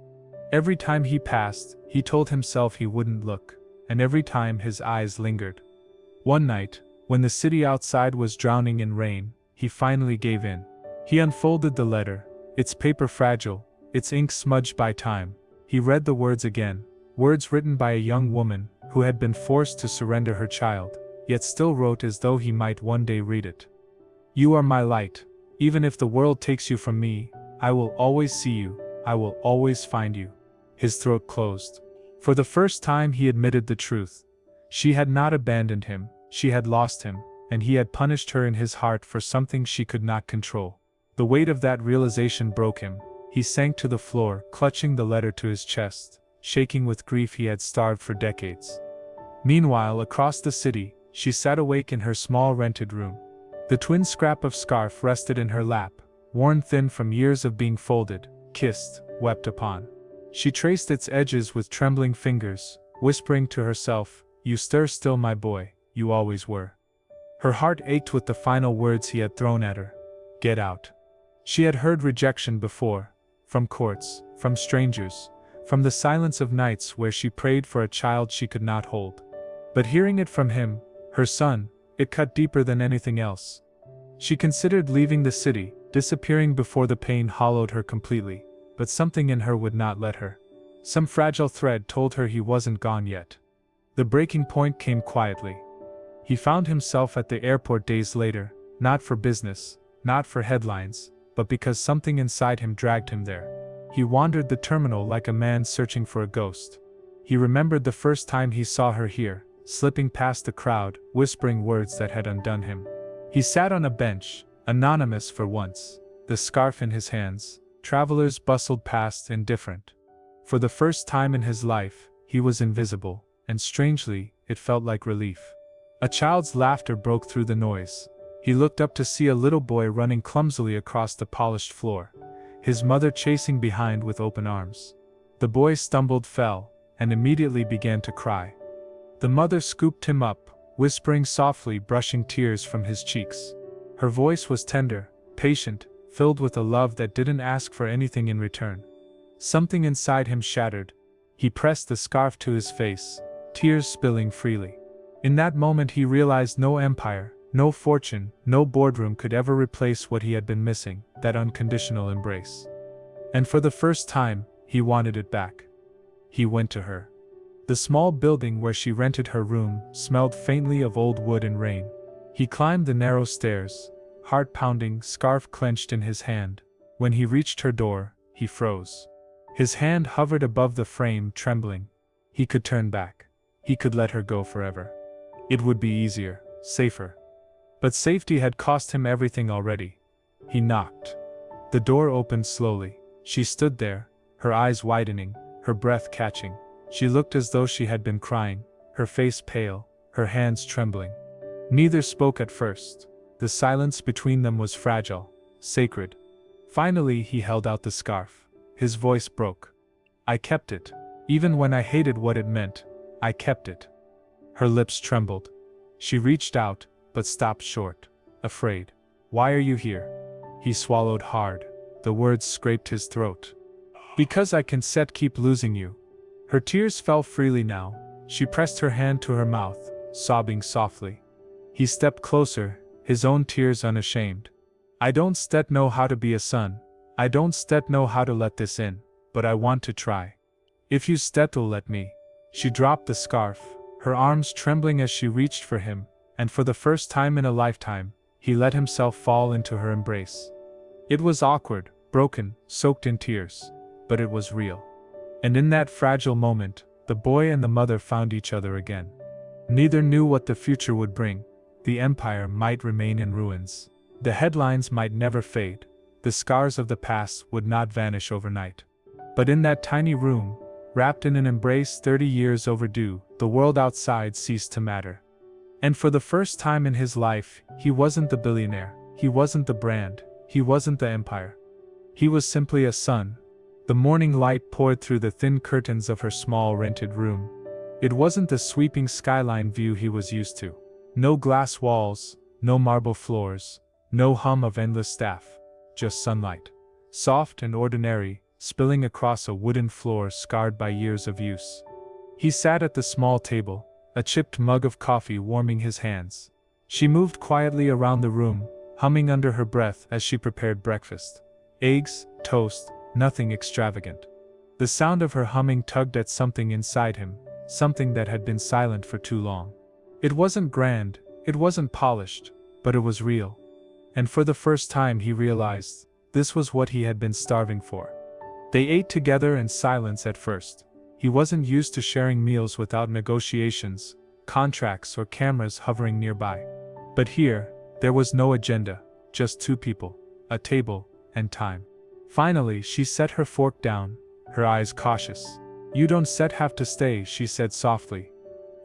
Every time he passed, he told himself he wouldn't look, and every time his eyes lingered. One night, when the city outside was drowning in rain, he finally gave in. He unfolded the letter, its paper fragile, its ink smudged by time. He read the words again, words written by a young woman who had been forced to surrender her child, yet still wrote as though he might one day read it. You are my light. Even if the world takes you from me, I will always see you, I will always find you. His throat closed. For the first time he admitted the truth. She had not abandoned him, she had lost him, and he had punished her in his heart for something she could not control. The weight of that realization broke him. He sank to the floor, clutching the letter to his chest, shaking with grief he had starved for decades. Meanwhile, across the city, she sat awake in her small rented room. The twin scrap of scarf rested in her lap, worn thin from years of being folded, kissed, wept upon. She traced its edges with trembling fingers, whispering to herself, "You stir still, my boy, you always were." Her heart ached with the final words he had thrown at her. Get out. She had heard rejection before, from courts, from strangers, from the silence of nights where she prayed for a child she could not hold. But hearing it from him, her son, it cut deeper than anything else. She considered leaving the city, disappearing before the pain hollowed her completely, but something in her would not let her. Some fragile thread told her he wasn't gone yet. The breaking point came quietly. He found himself at the airport days later, not for business, not for headlines, but because something inside him dragged him there. He wandered the terminal like a man searching for a ghost. He remembered the first time he saw her here, slipping past the crowd, whispering words that had undone him. He sat on a bench, anonymous for once, the scarf in his hands. Travelers bustled past indifferent. For the first time in his life, he was invisible, and strangely, it felt like relief. A child's laughter broke through the noise. He looked up to see a little boy running clumsily across the polished floor, his mother chasing behind with open arms. The boy stumbled, fell, and immediately began to cry. The mother scooped him up, whispering softly, brushing tears from his cheeks. Her voice was tender, patient, filled with a love that didn't ask for anything in return. Something inside him shattered. He pressed the scarf to his face, tears spilling freely. In that moment he realized no empire, no fortune, no boardroom could ever replace what he had been missing, that unconditional embrace. And for the first time, he wanted it back. He went to her. The small building where she rented her room smelled faintly of old wood and rain. He climbed the narrow stairs, heart pounding, scarf clenched in his hand. When he reached her door, he froze. His hand hovered above the frame, trembling. He could turn back. He could let her go forever. It would be easier, safer. But safety had cost him everything already. He knocked. The door opened slowly. She stood there, her eyes widening, her breath catching. She looked as though she had been crying, her face pale, her hands trembling. Neither spoke at first. The silence between them was fragile, sacred. Finally he held out the scarf. His voice broke. "I kept it. Even when I hated what it meant, I kept it." Her lips trembled. She reached out, but stopped short, afraid. "Why are you here?" He swallowed hard. The words scraped his throat. "Because I can keep losing you." Her tears fell freely now. She pressed her hand to her mouth, sobbing softly. He stepped closer, his own tears unashamed. "I don't stet know how to be a son. I don't stet know how to let this in, but I want to try. If you stet'll let me." She dropped the scarf, her arms trembling as she reached for him, and for the first time in a lifetime, he let himself fall into her embrace. It was awkward, broken, soaked in tears, but it was real. And in that fragile moment, the boy and the mother found each other again. Neither knew what the future would bring. The empire might remain in ruins. The headlines might never fade. The scars of the past would not vanish overnight. But in that tiny room, wrapped in an embrace 30 years overdue, the world outside ceased to matter. And for the first time in his life, he wasn't the billionaire, he wasn't the brand, he wasn't the empire. He was simply a son. The morning light poured through the thin curtains of her small rented room. It wasn't the sweeping skyline view he was used to. No glass walls, no marble floors, no hum of endless staff, just sunlight. Soft and ordinary, spilling across a wooden floor scarred by years of use. He sat at the small table, a chipped mug of coffee warming his hands. She moved quietly around the room, humming under her breath as she prepared breakfast. Eggs, toast, nothing extravagant. The sound of her humming tugged at something inside him, something that had been silent for too long. It wasn't grand, it wasn't polished, but it was real. And for the first time he realized, this was what he had been starving for. They ate together in silence at first. He wasn't used to sharing meals without negotiations, contracts or cameras hovering nearby. But here, there was no agenda, just two people, a table, and time. Finally she set her fork down, her eyes cautious. "You don't have to stay," she said softly.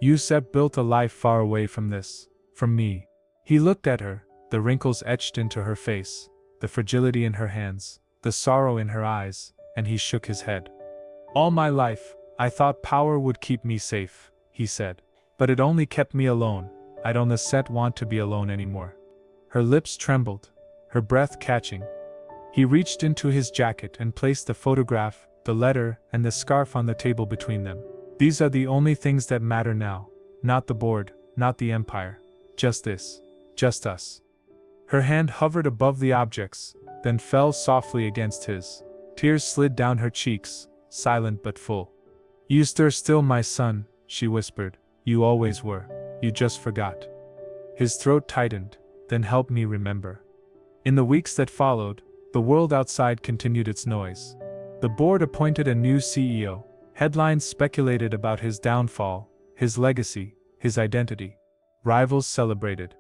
Yusef built a life far away from this, from me. He looked at her, the wrinkles etched into her face, the fragility in her hands, the sorrow in her eyes, and he shook his head. All my life, I thought power would keep me safe, he said. But it only kept me alone. I don't want to be alone anymore. Her lips trembled, her breath catching. He reached into his jacket and placed the photograph, the letter, and the scarf on the table between them. These are the only things that matter now. Not the board, not the empire. Just this. Just us. Her hand hovered above the objects, then fell softly against his. Tears slid down her cheeks, silent but full. You're still my son, she whispered. You always were. You just forgot. His throat tightened, then helped me remember. In the weeks that followed, the world outside continued its noise. The board appointed a new CEO. Headlines speculated about his downfall, his legacy, his identity. Rivals celebrated.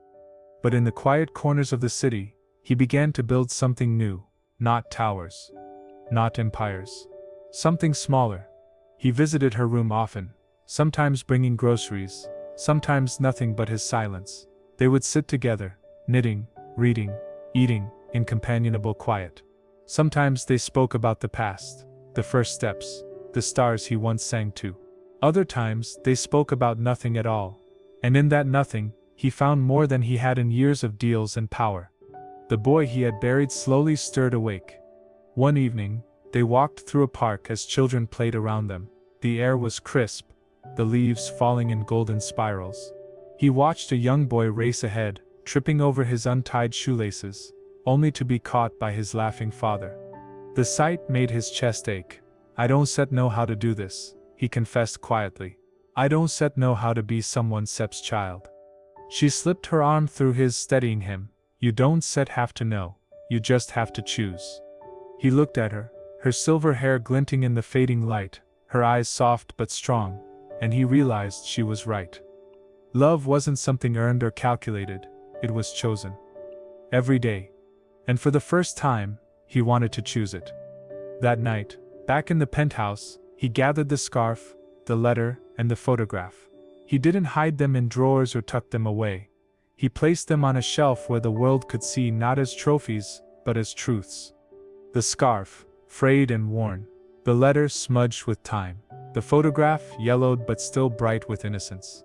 But in the quiet corners of the city, he began to build something new. Not towers. Not empires. Something smaller. He visited her room often, sometimes bringing groceries, sometimes nothing but his silence. They would sit together, knitting, reading, eating, in companionable quiet. Sometimes they spoke about the past, the first steps, the stars he once sang to. Other times they spoke about nothing at all. And in that nothing, he found more than he had in years of deals and power. The boy he had buried slowly stirred awake. One evening, they walked through a park as children played around them. The air was crisp, the leaves falling in golden spirals. He watched a young boy race ahead, tripping over his untied shoelaces, only to be caught by his laughing father. The sight made his chest ache. I don't know how to do this, he confessed quietly. I don't know how to be someone Sep's child. She slipped her arm through his, steadying him. You don't have to know, you just have to choose. He looked at her, her silver hair glinting in the fading light, her eyes soft but strong, and he realized she was right. Love wasn't something earned or calculated, it was chosen. Every day. And for the first time, he wanted to choose it. That night, back in the penthouse, he gathered the scarf, the letter, and the photograph. He didn't hide them in drawers or tuck them away. He placed them on a shelf where the world could see not as trophies, but as truths. The scarf, frayed and worn. The letter smudged with time. The photograph, yellowed but still bright with innocence.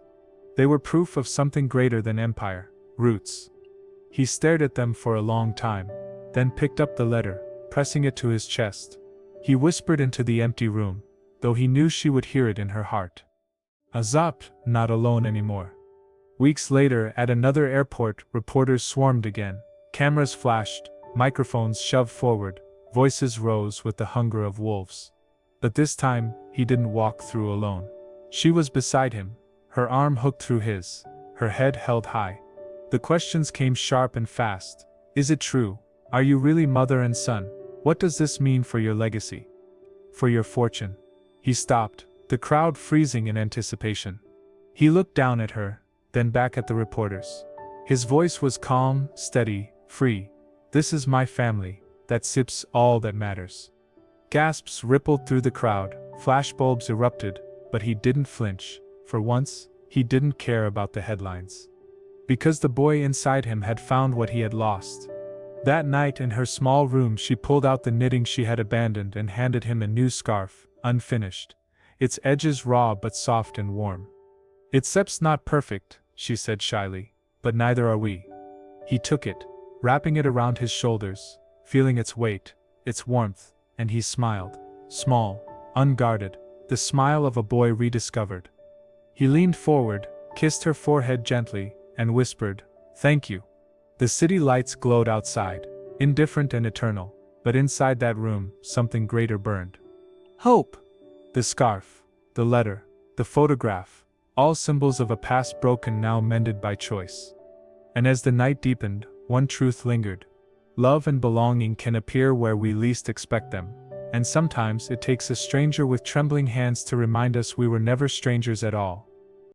They were proof of something greater than empire, roots. He stared at them for a long time, then picked up the letter, pressing it to his chest. He whispered into the empty room, though he knew she would hear it in her heart. Azap, not alone anymore. Weeks later, at another airport, reporters swarmed again. Cameras flashed, microphones shoved forward, voices rose with the hunger of wolves. But this time, he didn't walk through alone. She was beside him, her arm hooked through his, her head held high. The questions came sharp and fast. Is it true? Are you really mother and son? What does this mean for your legacy? For your fortune? He stopped, the crowd freezing in anticipation. He looked down at her, then back at the reporters. His voice was calm, steady, free. This is my family, that's all that matters. Gasps rippled through the crowd, flashbulbs erupted, but he didn't flinch. For once, he didn't care about the headlines. Because the boy inside him had found what he had lost. That night in her small room she pulled out the knitting she had abandoned and handed him a new scarf, unfinished. Its edges raw but soft and warm. It's not perfect, she said shyly, but neither are we. He took it, wrapping it around his shoulders, feeling its weight, its warmth, and he smiled, small, unguarded, the smile of a boy rediscovered. He leaned forward, kissed her forehead gently, and whispered, "Thank you." The city lights glowed outside, indifferent and eternal, but inside that room, something greater burned. Hope! The scarf, the letter, the photograph, all symbols of a past broken now mended by choice. And as the night deepened, one truth lingered. Love and belonging can appear where we least expect them, and sometimes it takes a stranger with trembling hands to remind us we were never strangers at all.